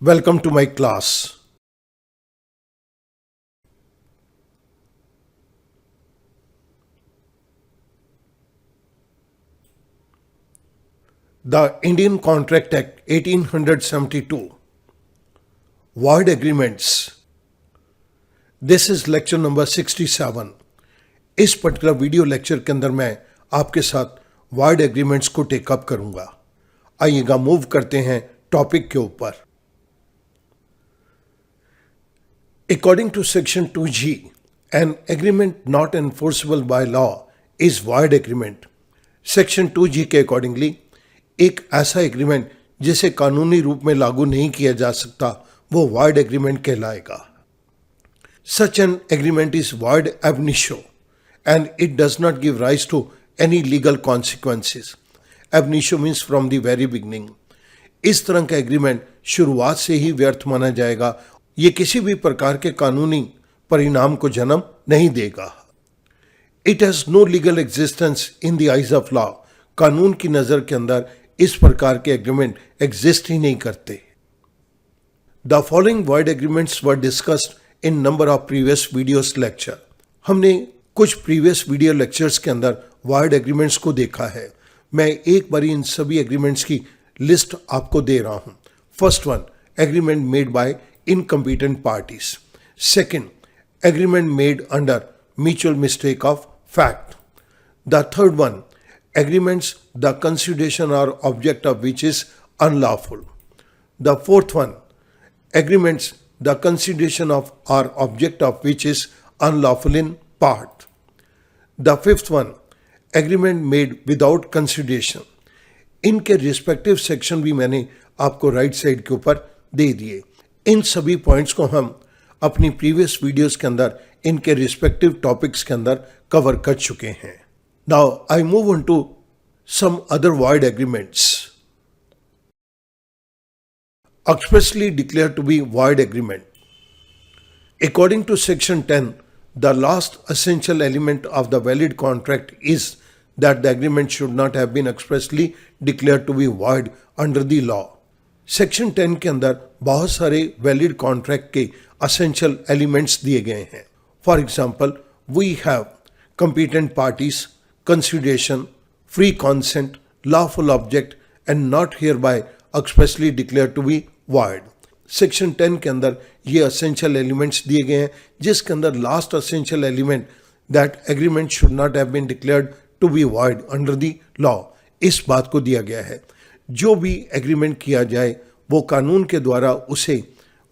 Welcome to my class. The Indian Contract Act 1872. Void Agreements. This is lecture number 67. इस particular video lecture के अंदर मैं आपके साथ वाइड एग्रीमेंट्स को टेकअप करूंगा। आइएगा मूव करते हैं टॉपिक के ऊपर। According to section 2G, an agreement not enforceable by law is void agreement. Section 2G के अकॉर्डिंगली एक ऐसा एग्रीमेंट जिसे कानूनी रूप में लागू नहीं किया जा सकता वो void agreement कहलाएगा। Such an agreement is void ab initio and it does not give rise to any legal consequences. Ab initio means from the very beginning. इस तरह का एग्रीमेंट शुरुआत से ही व्यर्थ माना जाएगा। ये किसी भी प्रकार के कानूनी परिणाम को जन्म नहीं देगा। It has no legal existence in the eyes of law. कानून की नजर के अंदर इस प्रकार के एग्रीमेंट एग्जिस्ट ही नहीं करते। The following void agreements were discussed in number of previous videos lecture. हमने कुछ प्रीवियस वीडियो लेक्चर्स के अंदर वॉइड एग्रीमेंट्स को देखा है। मैं एक बार इन सभी एग्रीमेंट्स की लिस्ट आपको दे रहा हूं। First one, agreement made by incompetent parties. Second, agreement made under mutual mistake of fact. The third one, agreements the consideration or object of which is unlawful. The fourth one, agreements the consideration of or object of which is unlawful in part. The fifth one, agreement made without consideration. इनके respective section भी मैंने आपको right side के ऊपर दे दिए। इन सभी points को हम अपनी प्रीवियस वीडियोस के अंदर इनके रिस्पेक्टिव टॉपिक्स के अंदर कवर कर चुके हैं। Now I move on to some other void agreements. Expressly declare to be void agreement. According to section 10, the last essential element of the valid contract is that the agreement should not have been expressly declare to be void under the law. Section 10 के अंदर बहुत सारे valid contract के essential elements दिए गए हैं। For example, we have competent parties, consideration, free consent, lawful object and not hereby expressly declare to be void. Section 10 के अंदर ये असेंशियल एलिमेंट्स दिए गए हैं जिसके अंदर last essential element that agreement should not have been declared to be void under the law, इस बात को दिया गया है। जो भी एग्रीमेंट किया जाए वो कानून के द्वारा उसे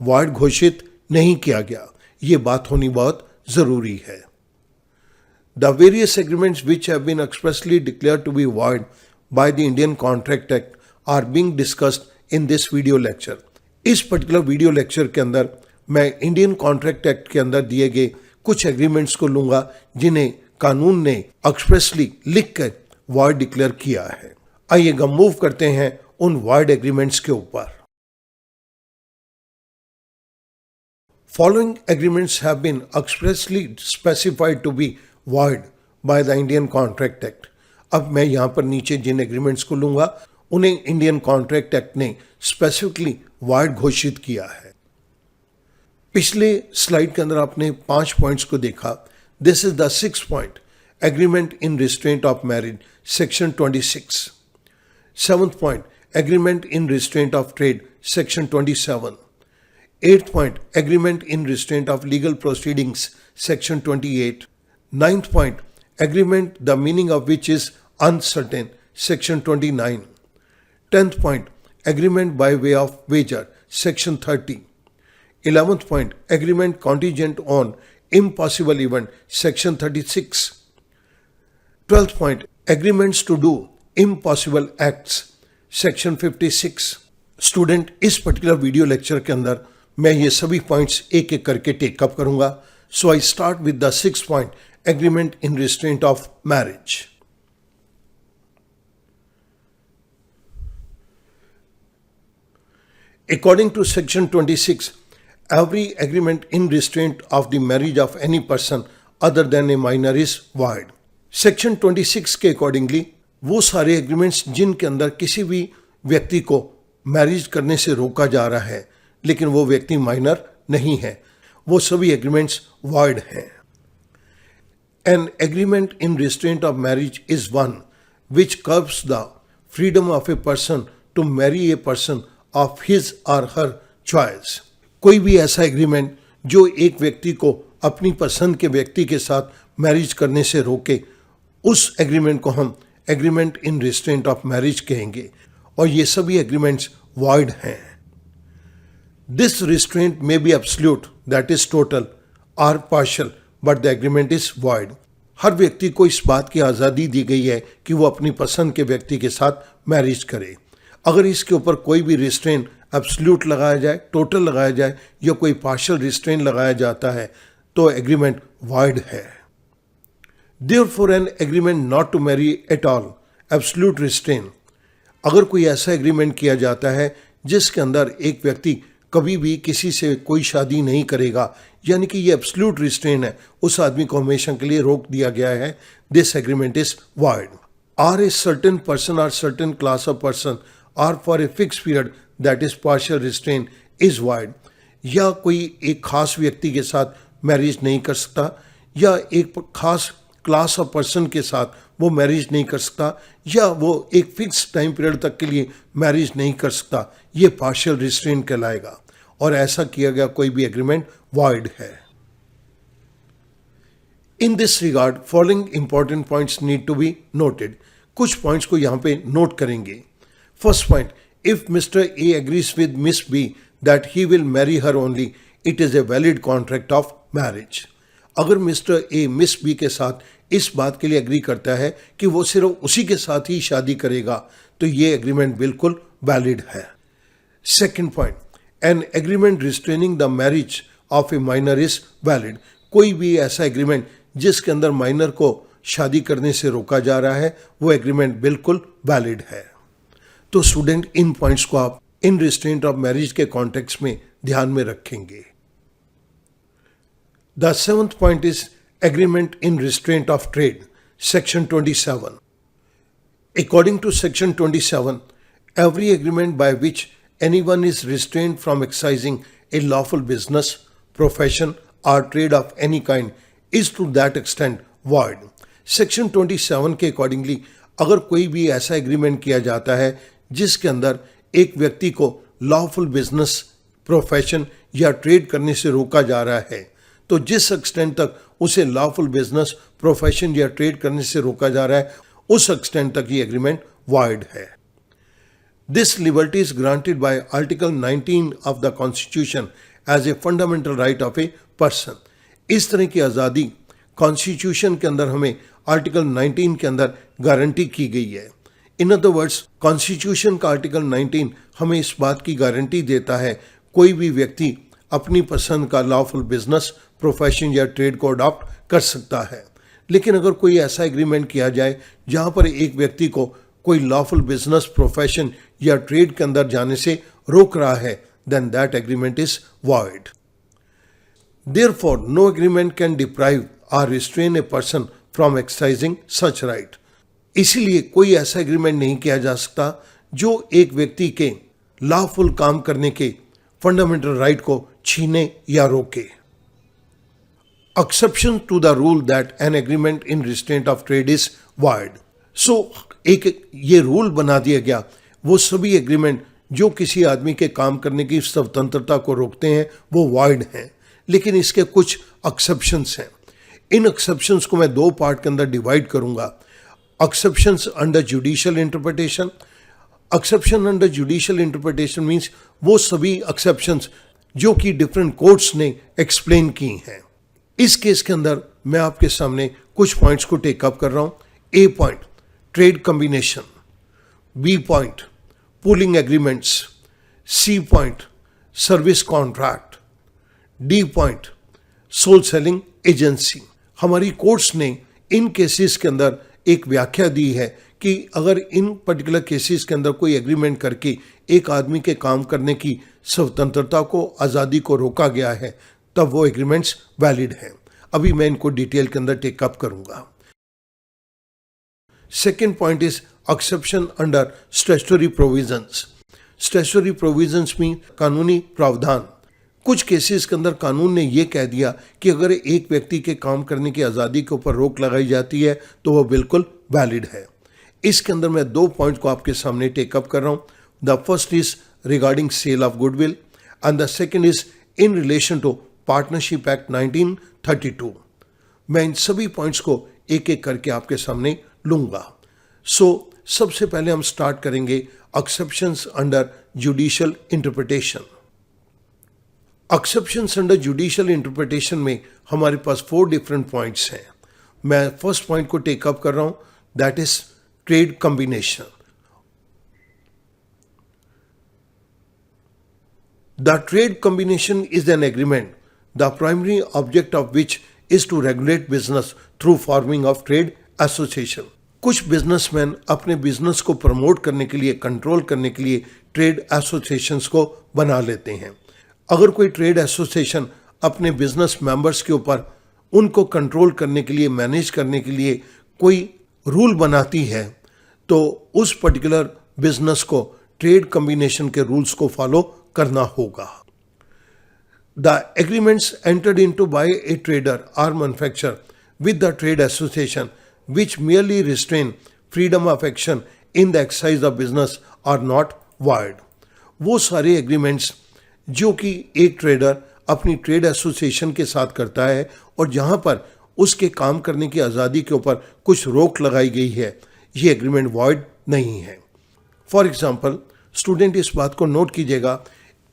वॉइड घोषित नहीं किया गया, ये बात होनी बहुत जरूरी है। The various agreements which have been expressly declared to be void by the Indian contract act are being discussed in this video lecture. इस पर्टिकुलर वीडियो लेक्चर के अंदर मैं इंडियन कॉन्ट्रैक्ट एक्ट के अंदर दिए गए कुछ एग्रीमेंट्स को लूंगा जिन्हें कानून ने एक्सप्रेसली लिख कर वॉइड डिक्लेयर किया है। आइएगा मूव करते हैं उन वॉइड एग्रीमेंट्स के ऊपर। Following agreements have been expressly specified to be void by the Indian contract act. अब मैं यहां पर नीचे जिन एग्रीमेंट्स को लूंगा उन्हें इंडियन कॉन्ट्रैक्ट एक्ट ने स्पेसिफिकली वॉइड घोषित किया है। पिछले स्लाइड के अंदर आपने 5 पॉइंट्स को देखा। This is the 6th point, agreement in restraint of marriage, section 26। 7th point, agreement in restraint of trade, section 27. 8th point, agreement in restraint of legal proceedings, section 28. 9th point, agreement the meaning of which is uncertain, section 29. 10th point, agreement by way of wager, section 30. 11th point, agreement contingent on impossible event, section 36. 12th point, agreements to do impossible acts, section 56. Student, इस particular video lecture के अंदर मैं ये सभी points एक एक करके take up करूंगा। So I start with the 6th point, agreement in restraint of marriage. According to section 26, every agreement in restraint of the marriage of any person other than a minor is void. Section 26 के accordingly वो सारे agreements जिनके अंदर किसी भी व्यक्ति को marriage करने से रोका जा रहा है, लेकिन वो व्यक्ति माइनर नहीं है, वो सभी एग्रीमेंट्स वॉइड हैं। An agreement in restraint of marriage is one which curbs the freedom of a person to marry a person of his or her choice. कोई भी ऐसा एग्रीमेंट जो एक व्यक्ति को अपनी पसंद के व्यक्ति के साथ मैरिज करने से रोके, उस एग्रीमेंट को हम agreement in restraint of marriage कहेंगे, और ये सभी एग्रीमेंट्स वॉइड हैं। This restraint may be absolute, that is total, और partial, but the agreement is void. हर व्यक्ति को इस बात की आज़ादी दी गई है कि वो अपनी पसंद के व्यक्ति के साथ मैरिज करे। अगर इसके ऊपर कोई भी रिस्ट्रेन एब्सोल्यूट लगाया जाए, टोटल लगाया जाए, या कोई पार्शियल रिस्ट्रेन लगाया जाता है, तो एग्रीमेंट वॉइड है। Therefore an agreement not to marry at all, absolute restraint. अगर कोई ऐसा एग्रीमेंट किया जाता है जिसके अंदर एक व्यक्ति कभी भी किसी से कोई शादी नहीं करेगा, यानी कि ये एब्सोल्यूट रिस्ट्रेन है, उस आदमी को हमेशा के लिए रोक दिया गया है, this agreement is void. Or a certain person और certain class of person or for a fix period, that is partial restrain is void. या कोई एक खास व्यक्ति के साथ मैरिज नहीं कर सकता, या एक खास क्लास ऑफ पर्सन के साथ वो मैरिज नहीं कर सकता, या वो एक फिक्स टाइम पीरियड तक के लिए मैरिज नहीं कर सकता, ये पार्शियल रिस्ट्रेन कहलाएगा, और ऐसा किया गया कोई भी एग्रीमेंट वॉइड है। In this regard following important points need to be noted. कुछ पॉइंट्स को यहां पे नोट करेंगे। First point, if mister A agrees with miss B that he will marry her only, it is a valid contract of marriage. अगर mister A miss B के साथ इस बात के लिए एग्री करता है कि वो सिर्फ उसी के साथ ही शादी करेगा, तो ये एग्रीमेंट बिल्कुल वैलिड है। Second point, an agreement restraining the marriage of A minor is valid. कोई भी ऐसा एग्रीमेंट जिसके अंदर माइनर को शादी करने से रोका जा रहा है, वो एग्रीमेंट बिल्कुल वैलिड है। तो स्टूडेंट, इन पॉइंट्स को आप इन रिस्ट्रेंट ऑफ मैरिज के कॉन्टेक्स्ट में ध्यान में रखेंगे। The seventh point is agreement in restraint of trade, section 27। According to section 27, every agreement by which anyone is restrained from exercising a lawful business, profession or trade of any kind is to that extent void. Section 27 के accordingly अगर कोई भी ऐसा agreement किया जाता है जिसके अंदर एक व्यक्ति को लॉफुल बिजनेस, प्रोफेशन या ट्रेड करने से रोका जा रहा है, तो जिस एक्सटेंट तक उसे लॉफुल बिजनेस, प्रोफेशन या ट्रेड करने से रोका जा रहा है, उस एक्सटेंट तक ये एग्रीमेंट वॉइड है। This liberty is granted by article 19 of the constitution as a fundamental right of a person. इस तरह की आज़ादी कॉन्स्टिट्यूशन के अंदर हमें आर्टिकल 19 के अंदर गारंटी की गई है। इन अदर वर्ड्स, कॉन्स्टिट्यूशन का आर्टिकल 19 हमें इस बात की गारंटी देता है कोई भी व्यक्ति अपनी पसंद का लॉफुल बिजनेस, प्रोफेशन या ट्रेड को अडॉप्ट कर सकता है। लेकिन अगर कोई ऐसा एग्रीमेंट किया जाए जहां पर एक व्यक्ति को कोई लॉफुल बिजनेस, प्रोफेशन या ट्रेड के अंदर जाने से रोक रहा है, then that agreement is void. Therefore no agreement can deprive और restrain a person from exercising such right. इसीलिए कोई ऐसा एग्रीमेंट नहीं किया जा सकता जो एक व्यक्ति के लॉफुल काम करने के फंडामेंटल राइट को छीने या रोके। Exception to the rule that an agreement in restraint of trade is void. So, एक ये रूल बना दिया गया, वो सभी एग्रीमेंट जो किसी आदमी के काम करने की स्वतंत्रता को रोकते हैं वो void हैं, लेकिन इसके कुछ एक्सेप्शंस हैं। इन एक्सेप्शंस को मैं दो पार्ट के अंदर डिवाइड करूंगा। Exceptions under judicial interpretation. Exception under judicial interpretation means वो सभी एक्सेप्शंस जो कि डिफरेंट कोर्ट्स ने एक्सप्लेन की हैं। इस केस के अंदर मैं आपके सामने कुछ पॉइंट्स को टेकअप कर रहा हूं। A point, trade combination. B point, pooling agreements. C point, service contract. D point, sole selling agency. हमारी कोर्ट्स ने इन केसेस के अंदर एक व्याख्या दी है कि अगर इन पर्टिकुलर केसेस के अंदर कोई एग्रीमेंट करके एक आदमी के काम करने की स्वतंत्रता को, आज़ादी को रोका गया है, तब वो एग्रीमेंट्स वैलिड हैं। अभी मैं इनको डिटेल के अंदर टेकअप करूंगा। Second point is exception under statutory provisions. Statutory provisions में कानूनी प्रावधान। कुछ केसेस के अंदर कानून ने यह कह दिया कि अगर एक व्यक्ति के काम करने की आज़ादी के ऊपर रोक लगाई जाती है तो वह बिल्कुल वैलिड है। इसके अंदर मैं 2 पॉइंट को आपके सामने टेकअप कर रहा हूँ। The first is regarding sale of goodwill and the second is in relation to partnership act 1932। मैं इन सभी पॉइंट्स को एक एक करके आपके सामने लूंगा। सबसे पहले हम स्टार्ट करेंगे exceptions under judicial interpretation. Exceptions under judicial interpretation में हमारे पास 4 डिफरेंट पॉइंट्स हैं। मैं फर्स्ट पॉइंट को टेकअप कर रहा हूं, that is trade combination. The trade combination is an agreement the primary object of which is to regulate business through forming of trade association. कुछ businessman अपने बिजनेस को promote करने के लिए, कंट्रोल करने के लिए ट्रेड एसोसिएशंस को बना लेते हैं। अगर कोई ट्रेड एसोसिएशन अपने बिजनेस मेंबर्स के ऊपर उनको कंट्रोल करने के लिए, मैनेज करने के लिए कोई रूल बनाती है तो उस पर्टिकुलर बिजनेस को ट्रेड कॉम्बिनेशन के रूल्स को फॉलो करना होगा। The agreements entered into by a trader or manufacturer with the trade association which merely restrain freedom of action in the exercise of business are not void। वो सारे agreements जो कि एक trader अपनी trade association के साथ करता है और जहां पर उसके काम करने की आज़ादी के ऊपर कुछ रोक लगाई गई है, ये एग्रीमेंट वॉइड नहीं है। फॉर एग्जाम्पल, स्टूडेंट इस बात को नोट कीजिएगा,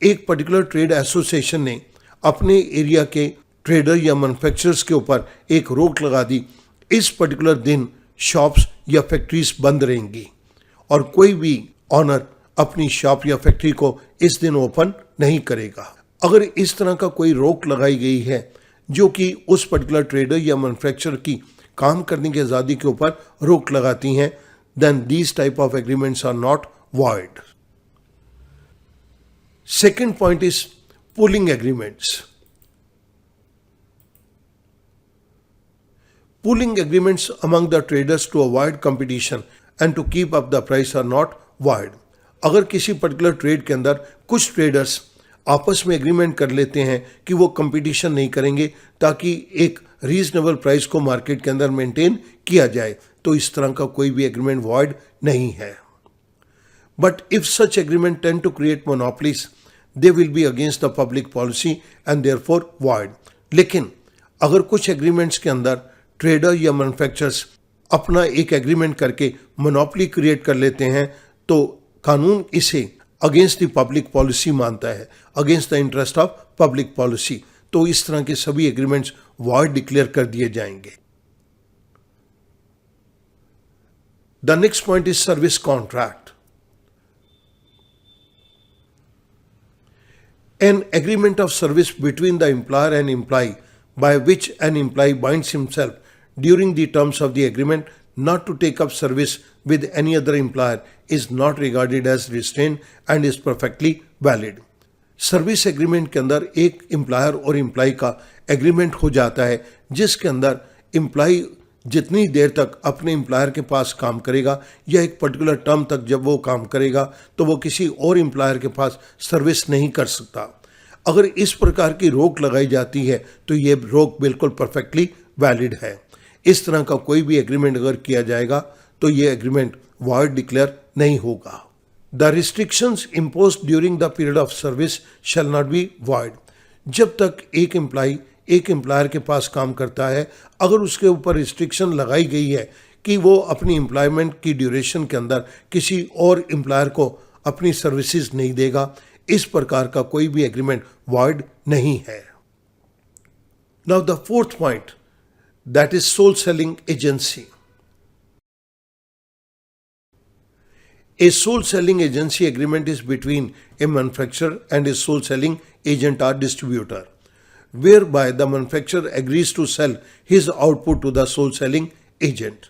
एक पर्टिकुलर ट्रेड एसोसिएशन ने अपने एरिया के ट्रेडर या मैन्युफैक्चरर्स के ऊपर एक रोक लगा दी, इस पर्टिकुलर दिन शॉप्स या फैक्ट्रीज बंद रहेंगी और कोई भी ऑनर अपनी शॉप या फैक्ट्री को इस दिन ओपन नहीं करेगा। अगर इस तरह का कोई रोक लगाई गई है जो कि उस पर्टिकुलर ट्रेडर या मैन्युफैक्चरर की काम करने की आज़ादी के ऊपर रोक लगाती हैं, then these type of agreements are not void. Second point is pooling agreements. Pooling agreements among the traders to avoid competition and to keep up the price are not void। अगर किसी पर्टिकुलर ट्रेड के अंदर कुछ traders आपस में agreement कर लेते हैं कि वो कंपटीशन नहीं करेंगे ताकि एक रीजनेबल प्राइस को मार्केट के अंदर मेंटेन किया जाए, तो इस तरह का कोई भी एग्रीमेंट वॉइड नहीं है। But if such agreement tend to create monopolies they will be against the public policy and therefore void. लेकिन अगर कुछ एग्रीमेंट्स के अंदर ट्रेडर या मैन्युफैक्चरर्स अपना एक एग्रीमेंट करके मोनोपोली क्रिएट कर लेते हैं तो कानून इसे अगेंस्ट द पब्लिक पॉलिसी मानता है, against the interest of public policy, तो इस तरह के सभी एग्रीमेंट्स वॉइड डिक्लेयर कर दिए जाएंगे। The next point is service contract. An agreement of service between the employer and employee by which an employee binds himself during the terms of the agreement not to take up service with any other employer is not regarded as restraint and is perfectly valid। Service agreement के अंदर एक employer और employ का agreement हो जाता है जिसके अंदर एम्प्लॉय जितनी देर तक अपने एम्प्लॉयर के पास काम करेगा या एक पर्टिकुलर टर्म तक जब वो काम करेगा तो वो किसी और एम्प्लॉयर के पास सर्विस नहीं कर सकता। अगर इस प्रकार की रोक लगाई जाती है तो ये रोक बिल्कुल परफेक्टली वैलिड है। इस तरह का कोई भी एग्रीमेंट अगर किया जाएगा तो ये एग्रीमेंट वॉइड डिक्लेयर नहीं होगा। The restrictions imposed during the period of service shall not be void. जब तक एक एम्प्लॉय एक एम्प्लॉयर के पास काम करता है, अगर उसके ऊपर रिस्ट्रिक्शन लगाई गई है कि वो अपनी एम्प्लॉयमेंट की ड्यूरेशन के अंदर किसी और एम्प्लॉयर को अपनी सर्विसेज नहीं देगा, इस प्रकार का कोई भी एग्रीमेंट वॉइड नहीं है। Now the fourth point, that is sole selling agency. A sole selling agency agreement is between a manufacturer and a sole selling agent or distributor, whereby the manufacturer agrees to sell his output to the sole selling agent।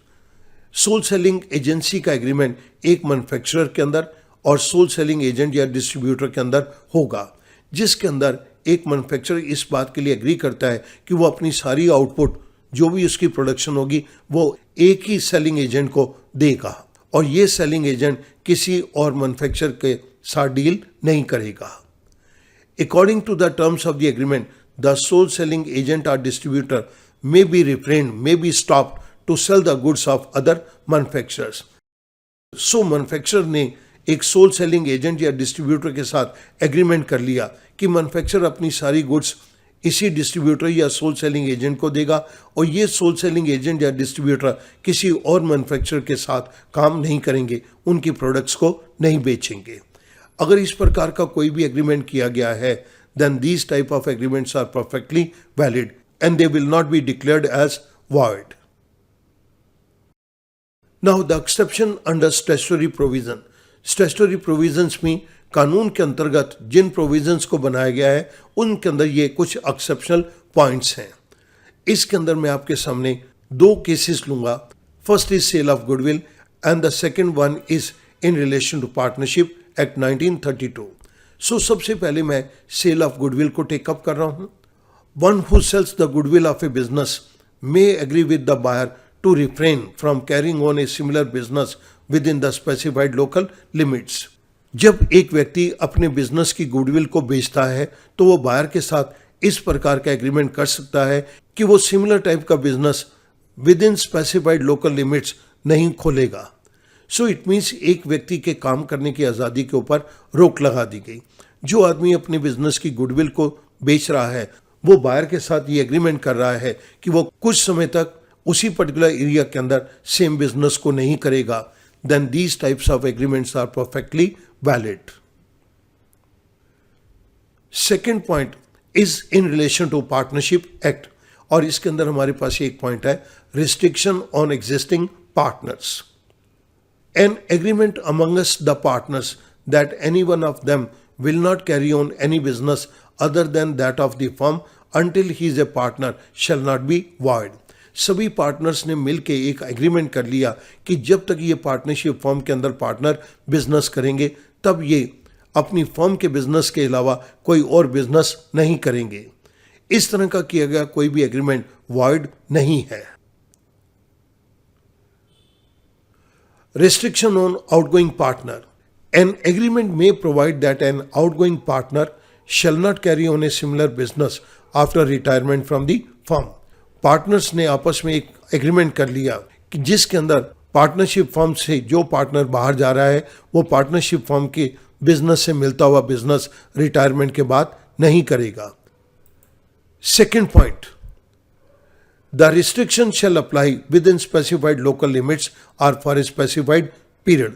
Sole selling agency का agreement एक manufacturer के अंदर और sole selling agent या distributor के अंदर होगा, जिसके अंदर एक मैन्युफैक्चरर इस बात के लिए एग्री करता है कि वो अपनी सारी आउटपुट जो भी उसकी प्रोडक्शन होगी वो एक ही सेलिंग एजेंट को देगा और ये सेलिंग एजेंट किसी और मैन्युफैक्चरर के साथ डील नहीं करेगा। According to the terms of the agreement, the sole selling agent or distributor may be refrained, may be stopped to sell the goods of other manufacturers. So manufacturer ने एक soul selling agent या distributor के साथ agreement कर लिया कि manufacturer अपनी सारी गुड्स इसी डिस्ट्रीब्यूटर या सोल सेलिंग एजेंट को देगा और ये सोल सेलिंग एजेंट या डिस्ट्रीब्यूटर किसी और मैन्युफैक्चरर के साथ काम नहीं करेंगे, उनकी प्रोडक्ट्स को नहीं बेचेंगे। अगर इस प्रकार का कोई भी एग्रीमेंट किया गया है, then these type of agreements are perfectly valid and they will not be declared as void. Now the exception under statutory provision. Statutory provisions में कानून के अंतर्गत जिन प्रोविजंस को बनाया गया है उनके अंदर ये कुछ एक्सेप्शनल पॉइंट्स हैं। इसके अंदर मैं आपके सामने दो केसेस लूंगा। First is sale of goodwill and the second one is in relation to partnership act 1932। So सबसे पहले मैं सेल ऑफ गुडविल को टेकअप कर रहा हूँ। One who sells the goodwill of a business may agree with the buyer to refrain from carrying on a similar business within the specified local limits. जब एक व्यक्ति अपने business की goodwill को बेचता है तो वो बायर के साथ इस प्रकार का एग्रीमेंट कर सकता है कि वो सिमिलर टाइप का business with in specified local limits नहीं खोलेगा। सो इट मीन्स एक व्यक्ति के काम करने की आज़ादी के ऊपर रोक लगा दी गई। जो आदमी अपने बिजनेस की गुडविल को बेच रहा है वो बायर के साथ ये एग्रीमेंट कर रहा है कि वो कुछ समय तक उसी पर्टिकुलर एरिया के अंदर सेम बिजनेस को नहीं करेगा। Then these types of agreements are perfectly valid. Second point is in relation to partnership act और इसके अंदर हमारे पास एक पॉइंट है restriction on existing partners. An agreement amongst the partners that any one of them will not carry on any business other than that of the firm until he is a partner shall not be void. सभी partners ने मिलकर एक agreement कर लिया कि जब तक ये पार्टनरशिप फर्म के अंदर पार्टनर बिजनेस करेंगे तब ये अपनी फर्म के बिजनेस के अलावा कोई और बिजनेस नहीं करेंगे। इस तरह का किया गया कोई भी एग्रीमेंट वॉइड नहीं है। Restriction on outgoing partner. An agreement may provide that an outgoing partner shall not carry on a similar business after retirement from the firm. Partners ने आपस में एक एग्रीमेंट कर लिया कि जिसके अंदर पार्टनरशिप फर्म से जो पार्टनर बाहर जा रहा है वो पार्टनरशिप फर्म के बिजनेस से मिलता हुआ बिजनेस रिटायरमेंट के बाद नहीं करेगा। Second point, the restriction shall apply within specified local limits or for a specified period.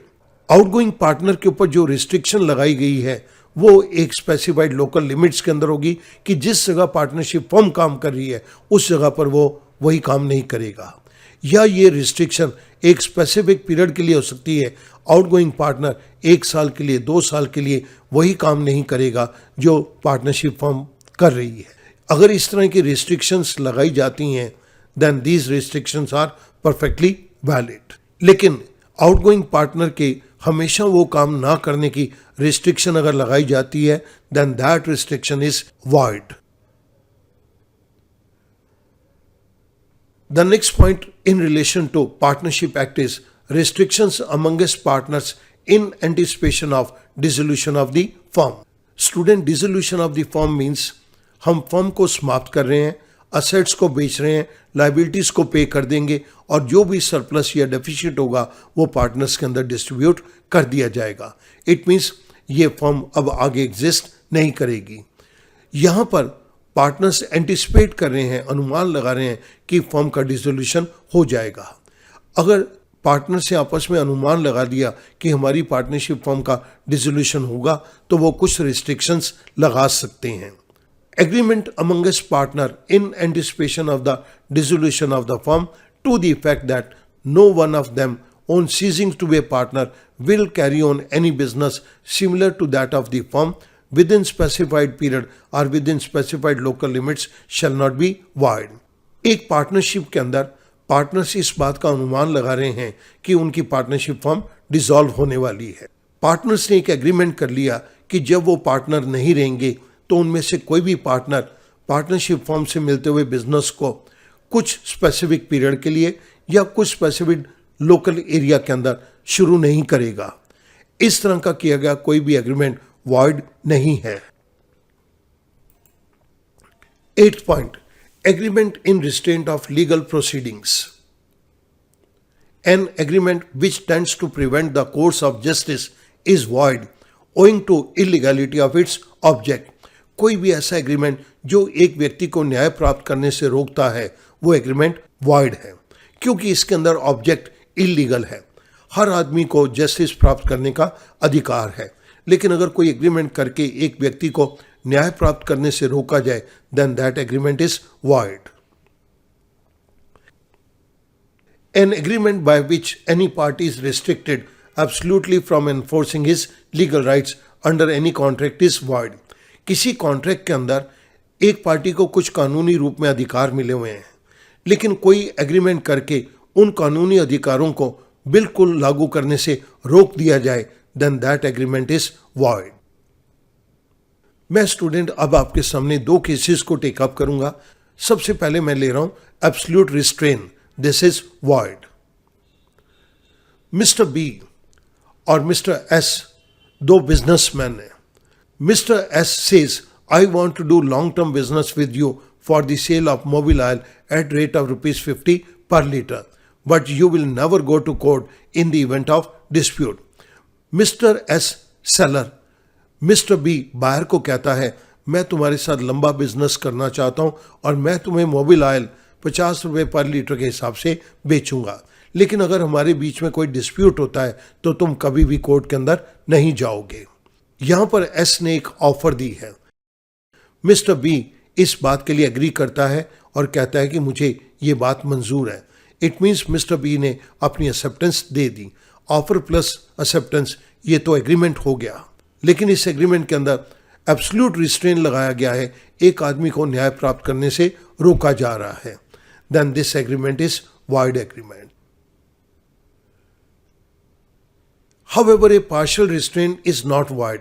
Outgoing partner के ऊपर जो रिस्ट्रिक्शन लगाई गई है वो एक स्पेसिफाइड लोकल लिमिट्स के अंदर होगी कि जिस जगह पार्टनरशिप फर्म काम कर रही है उस जगह पर वो वही काम नहीं करेगा, या ये रिस्ट्रिक्शन एक स्पेसिफिक पीरियड के लिए हो सकती है। आउटगोइंग पार्टनर 1 साल के लिए 2 साल के लिए वही काम नहीं करेगा जो पार्टनरशिप फर्म कर रही है। अगर इस तरह की रिस्ट्रिक्शंस लगाई जाती हैं then these restrictions are perfectly valid. लेकिन आउटगोइंग पार्टनर के हमेशा वो काम ना करने की रिस्ट्रिक्शन अगर लगाई जाती है then that restriction is void. The next point in relation to Partnership Act is restrictions amongst partners in anticipation of dissolution of the firm. Student, dissolution of the firm means हम firm को समाप्त कर रहे हैं, assets को बेच रहे हैं, लाइबिलिटीज को पे कर देंगे और जो भी सरप्लस या डेफिशिट होगा वो पार्टनर्स के अंदर डिस्ट्रीब्यूट कर दिया जाएगा। इट मीन्स ये फर्म अब आगे एग्जिस्ट नहीं करेगी। यहाँ पर पार्टनर्स एंटिसिपेट कर रहे हैं, अनुमान लगा रहे हैं कि फर्म का डिसोल्यूशन हो जाएगा। अगर पार्टनर से आपस में अनुमान लगा दिया कि हमारी पार्टनरशिप फर्म का डिसोल्यूशन होगा तो वो कुछ रिस्ट्रिक्शंस लगा सकते हैं। Agreement amongst partner in anticipation of the dissolution of the firm to the effect that no one of them on ceasing to be a partner will carry on any business similar to that of the firm within specified period or within specified local limits shall not be void. एक partnership के अंदर partners इस बात का अनुमान लगा रहे हैं कि उनकी पार्टनरशिप फर्म डिसॉल्व होने वाली है। पार्टनर्स ने एक एग्रीमेंट कर लिया कि जब वो पार्टनर नहीं रहेंगे तो उनमें से कोई भी पार्टनर पार्टनरशिप फर्म से मिलते हुए बिजनेस को कुछ स्पेसिफिक पीरियड के लिए या कुछ स्पेसिफिक लोकल एरिया के अंदर शुरू नहीं करेगा। इस तरह का किया गया कोई भी एग्रीमेंट वॉइड नहीं है। 8th point, agreement in restraint of legal proceedings. An agreement which tends to prevent the course of justice is void owing to illegality of its object. कोई भी ऐसा एग्रीमेंट जो एक व्यक्ति को न्याय प्राप्त करने से रोकता है वो एग्रीमेंट वॉइड है, क्योंकि इसके अंदर ऑब्जेक्ट इलीगल है। हर आदमी को जस्टिस प्राप्त करने का अधिकार है, लेकिन अगर कोई एग्रीमेंट करके एक व्यक्ति को न्याय प्राप्त करने से रोका जाए then that agreement is void. An agreement by which any party is restricted absolutely from enforcing his legal rights under any contract is void. किसी कॉन्ट्रैक्ट के अंदर एक पार्टी को कुछ कानूनी रूप में अधिकार मिले हुए हैं, लेकिन कोई एग्रीमेंट करके उन कानूनी अधिकारों को बिल्कुल लागू करने से रोक दिया जाए then that agreement is void. मैं स्टूडेंट अब आपके सामने दो केसेस को टेकअप करूंगा। सबसे पहले मैं ले रहा हूं absolute restraint, this is void. Mister B और मिस्टर एस दो बिजनेसमैन हैं। Mister S says I want to do long term business with you for the sale of Mobil oil at rate of ₹50 per liter, but you will never go to court in the event of dispute. Mr. S seller mister B buyer को कहता है मैं तुम्हारे साथ लंबा business करना चाहता हूं और मैं तुम्हें मोबिल ऑयल ₹50 पर लीटर के हिसाब से बेचूंगा, लेकिन अगर हमारे बीच में कोई डिस्प्यूट होता है तो तुम कभी भी कोर्ट के अंदर नहीं जाओगे। यहां पर एस ने एक ऑफर दी है। मिस्टर बी इस बात के लिए एग्री करता है और कहता है कि मुझे ये बात मंजूर है। इट मीन्स मिस्टर बी ने अपनी एक्सेप्टेंस दे दी। ऑफर प्लस एक्सेप्टेंस ये तो एग्रीमेंट हो गया, लेकिन इस एग्रीमेंट के अंदर एब्सोल्यूट रिस्ट्रेन लगाया गया है, एक आदमी को न्याय प्राप्त करने से रोका जा रहा है। Then this agreement is void agreement. However a partial restrain is not void,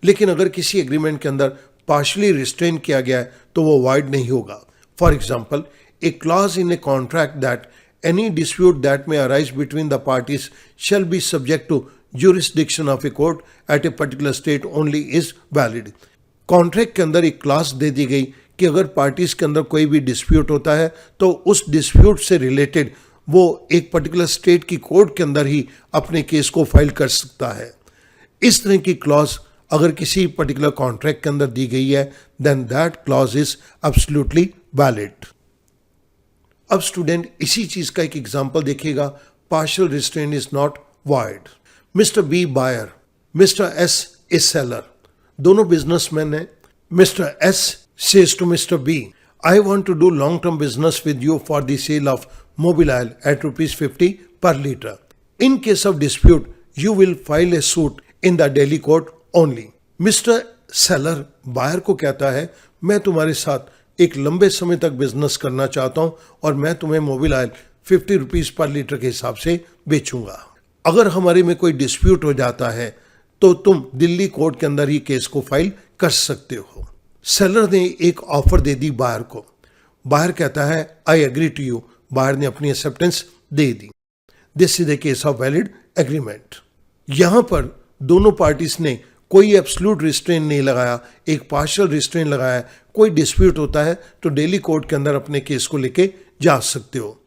लेकिन अगर किसी एग्रीमेंट के अंदर पार्शियली रिस्ट्रेन किया गया है तो वो वॉइड नहीं होगा। For example, A clause in a contract that any dispute that may arise between the parties shall be subject to jurisdiction of a court at a particular state only is valid. Contract के अंदर एक class दे दी गई कि अगर parties के अंदर कोई भी डिस्प्यूट होता है तो उस डिस्प्यूट से रिलेटेड वो एक पर्टिकुलर स्टेट की कोर्ट के अंदर ही अपने केस को फाइल कर सकता है। इस तरह की क्लॉज अगर किसी पर्टिकुलर कॉन्ट्रैक्ट के अंदर दी गई है then that clause is absolutely valid. अब स्टूडेंट इसी चीज का एक एग्जांपल देखिएगा। Partial restrain is not void. Mister B buyer, mister S is seller, दोनों बिजनेसमैन हैं। Mister S says to mister B I want to do long term business with you for the sale of Mobil oil at ₹50 per litre. In case of dispute you will file a suit in the Delhi court only. Mister seller buyer को कहता है मैं तुम्हारे साथ एक लंबे समय तक बिजनेस करना चाहता हूं और मैं तुम्हें मोबिल ऑयल ₹50 पर लीटर के हिसाब से बेचूंगा। अगर हमारे में कोई डिस्प्यूट हो जाता है तो तुम दिल्ली कोर्ट के अंदर ही केस को फाइल कर सकते हो। सेलर ने एक ऑफर दे दी बायर को। बायर कहता है I agree to you. Buyer ने अपनी एक्सेप्टेंस दे दी। This is the case of valid agreement. यहां पर दोनों पार्टीज ने कोई एब्सोल्यूट रिस्ट्रेन नहीं लगाया, एक पार्शियल रिस्ट्रेन लगाया। कोई डिस्प्यूट होता है तो दिल्ली कोर्ट के अंदर अपने केस को लेके जा सकते हो,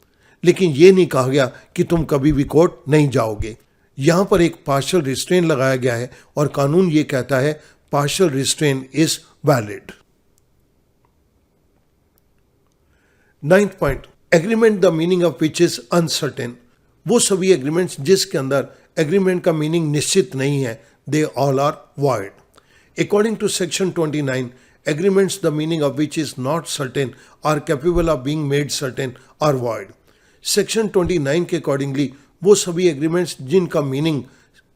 लेकिन ये नहीं कहा गया कि तुम कभी भी कोर्ट नहीं जाओगे। यहां पर एक पार्शियल रिस्ट्रेन लगाया गया है और कानून ये कहता है partial restrain is valid. 9th point, agreement the meaning of which is uncertain. वो सभी एग्रीमेंट्स जिसके अंदर एग्रीमेंट का मीनिंग निश्चित नहीं है, they all are void. According to section 29, agreements the meaning of which is not certain are capable of being made certain are void. Section 29 के accordingly वो सभी agreements जिनका meaning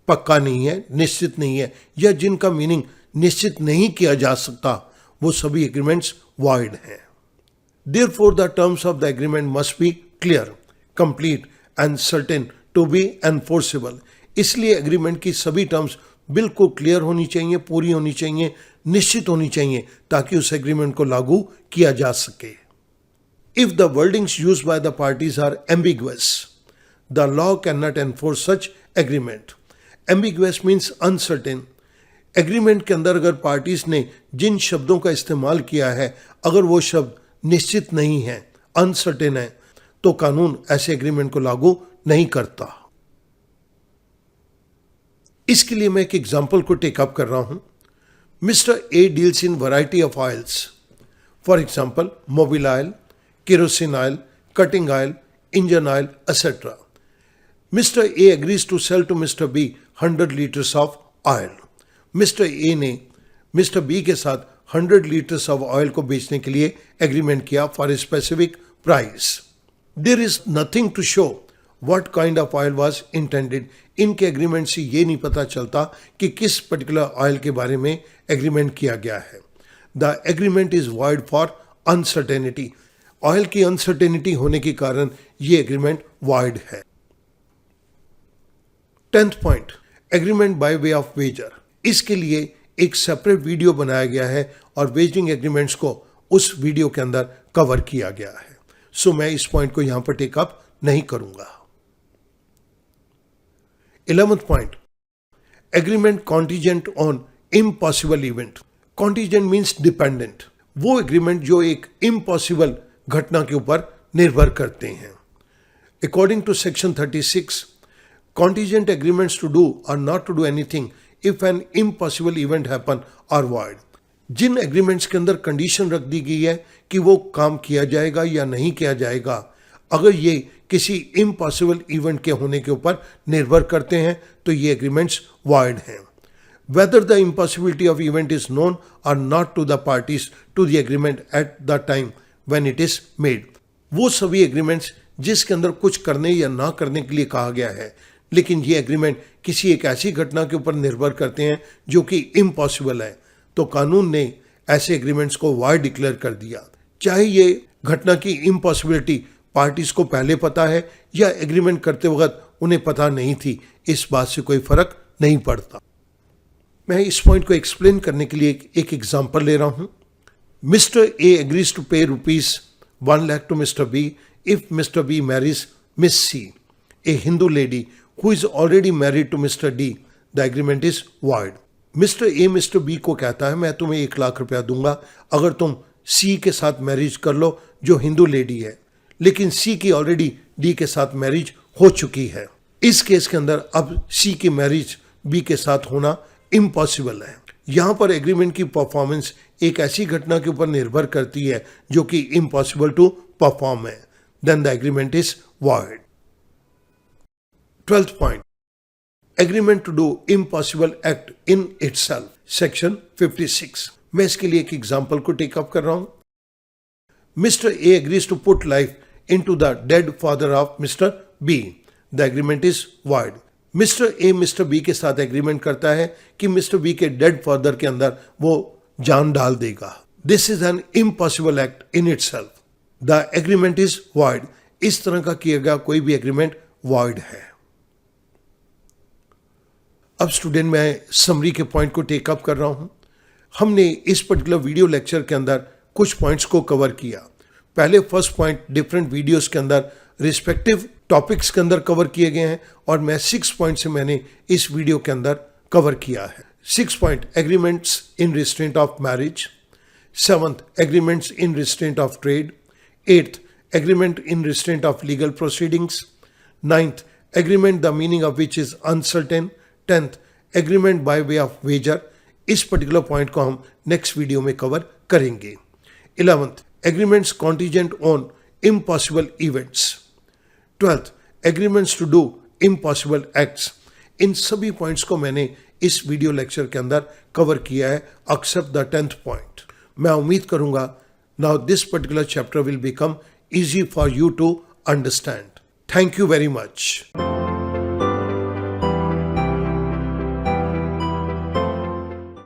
पक्का नहीं है, निश्चित नहीं है, या जिनका meaning निश्चित नहीं किया जा सकता, वो सभी agreements void हैं। Therefore, the terms of the agreement must be clear, complete and certain to be enforceable. इसलिए एग्रीमेंट की सभी टर्म्स बिल्कुल क्लियर होनी चाहिए, पूरी होनी चाहिए, निश्चित होनी चाहिए, ताकि उस एग्रीमेंट को लागू किया जा सके। If the wordings used by the parties are ambiguous, the law can not enforce such agreement. Ambiguous means uncertain. Agreement के अंदर अगर पार्टीज ने जिन शब्दों का इस्तेमाल किया है, अगर वो शब्द निश्चित नहीं है, अनसर्टेन है, तो कानून ऐसे एग्रीमेंट को लागू नहीं करता। इसके लिए मैं एक एग्जाम्पल को टेकअप कर रहा हूं। Mister A deals in variety of oils, for example Mobil oil, kerosene oil, cutting oil, engine oil, etcetera. Mister A agrees to sell to mister B 100 litres of oil. Mister A ने mister B के साथ 100 litres of oil को बेचने के लिए agreement किया for a specific price. There is nothing to show what kind of oil was intended. इनके agreement से ये नहीं पता चलता कि किस पर्टिकुलर ऑयल के बारे में एग्रीमेंट किया गया है। The agreement is void for uncertainty. Oil की अनसर्टेनिटी होने के कारण ये एग्रीमेंट वॉइड है। 10th point, agreement by way of wager. इसके लिए एक सेपरेट वीडियो बनाया गया है और वेजिंग एग्रीमेंट्स को उस वीडियो के अंदर कवर किया गया है, सो मैं इस पॉइंट को यहां पर टेकअप नहीं करूंगा। 11th point, agreement contingent on impossible event. Contingent means dependent, वो एग्रीमेंट जो एक इम्पॉसिबल घटना के ऊपर निर्भर करते हैं। According to section 36, contingent agreements to do or not to do anything if an impossible event happen or void। जिन एग्रीमेंट्स के अंदर कंडीशन रख दी गई है कि वो काम किया जाएगा या नहीं किया जाएगा, अगर ये किसी इम्पॉसिबल इवेंट के होने के ऊपर निर्भर करते हैं तो ये एग्रीमेंट्स वॉइड हैं। Whether the impossibility of event is known और not to the parties to the agreement at the time when it is made. वो सभी एग्रीमेंट्स जिसके अंदर कुछ करने या ना करने के लिए कहा गया है, लेकिन ये एग्रीमेंट किसी एक ऐसी घटना के ऊपर निर्भर करते हैं जो कि इम्पॉसिबल है, तो कानून ने ऐसे एग्रीमेंट्स को वॉइड डिक्लेयर कर दिया। चाहे ये घटना की इम्पॉसिबिलिटी पार्टीज को पहले पता है या एग्रीमेंट करते वक्त उन्हें पता नहीं थी, इस बात से कोई फर्क नहीं पड़ता। मैं इस पॉइंट को एक्सप्लेन करने के लिए एक एग्जाम्पल ले रहा हूं। Mister A agrees to pay ₹1 lakh to mister B if mister B marries miss C, a Hindu lady who is already married to Mr. D, the agreement is void। Mr. A Mr. B को कहता है मैं तुम्हें 1 लाख रुपया दूंगा अगर तुम C के साथ मैरिज कर लो जो हिंदू लेडी है, लेकिन C की ऑलरेडी D के साथ मैरिज हो चुकी है। इस केस के अंदर अब C की मैरिज B के साथ होना इम्पॉसिबल है। यहाँ पर एग्रीमेंट की परफॉर्मेंस एक ऐसी घटना के ऊपर निर्भर करती है जो कि इम्पॉसिबल टू परफॉर्म है, then the agreement is void. 12th point, agreement to do impossible act in itself, section 56। मैं इसके लिए एक एग्जाम्पल को टेकअप कर रहा हूं। Mister A agrees to put life into the dead father of mister B, the agreement is void. Mister A mister B के साथ एग्रीमेंट करता है कि मिस्टर बी के डेड फादर के अंदर वो जान डाल देगा। This is an impossible act in itself, the agreement is void. इस तरह का किया गया कोई भी एग्रीमेंट वॉइड है। अब स्टूडेंट मैं समरी के पॉइंट को टेकअप कर रहा हूं। हमने इस पर्टिकुलर वीडियो लेक्चर के अंदर कुछ पॉइंट्स को कवर किया। पहले फर्स्ट पॉइंट डिफरेंट वीडियोस के अंदर रिस्पेक्टिव टॉपिक्स के अंदर कवर किए गए हैं और मैं 6 पॉइंट से मैंने इस वीडियो के अंदर कवर किया है। 6 point, agreements in restraint of marriage. 7th, agreements in restraint of trade. 8th, agreement in restraint of legal proceedings. 9th, agreement the meaning of which is uncertain. 10th, agreement by way of wager. इस particular point को हम next video में cover करेंगे। 11th, agreements contingent on impossible events. 12th, agreements to do impossible acts. इन सभी points को मैंने इस वीडियो लेक्चर के अंदर कवर किया है एक्सेप्ट द 10th पॉइंट। मैं उम्मीद करूंगा now this particular chapter will become easy for you to understand. Thank you very much.